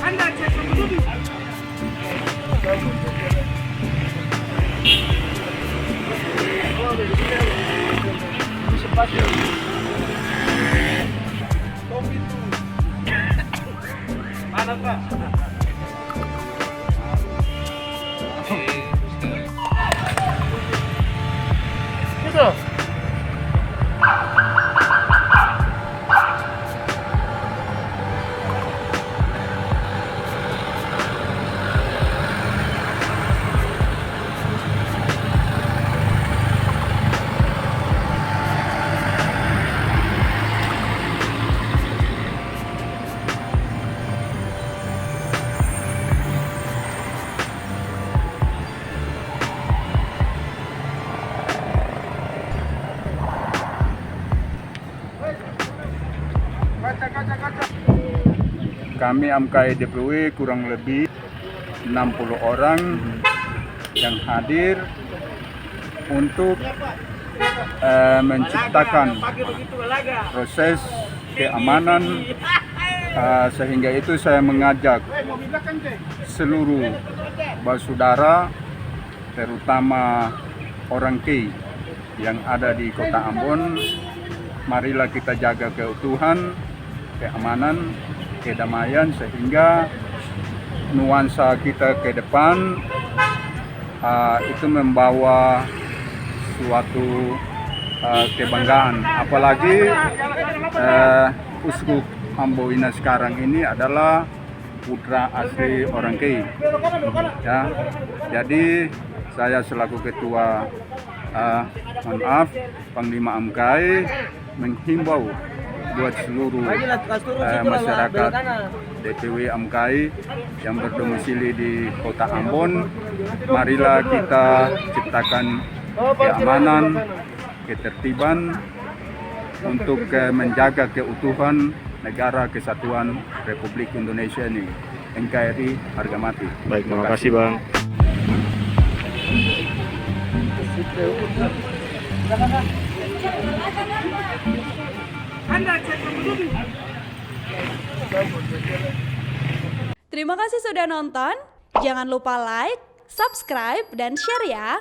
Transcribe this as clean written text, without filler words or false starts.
Anda cek dulu. Mana Pak? Gitu. Kami AMKI DPW kurang lebih 60 orang yang hadir untuk menciptakan proses keamanan, sehingga itu saya mengajak seluruh saudara, terutama orang Kei yang ada di Kota Ambon. Marilah kita jaga keutuhan, keamanan, kedamaian, sehingga nuansa kita ke depan itu membawa suatu kebanggaan. Apalagi Uskup Amboina sekarang ini adalah putra asli orang Kei. Ya, jadi saya selaku ketua Panglima AMKI menghimbau buat seluruh masyarakat DPW AMKI yang berdomisili di Kota Ambon, marilah kita ciptakan keamanan, ketertiban untuk menjaga keutuhan negara kesatuan Republik Indonesia ini, NKRI harga mati. Baik, terima kasih Bang. Terima kasih sudah nonton. Jangan lupa like, subscribe, dan share ya.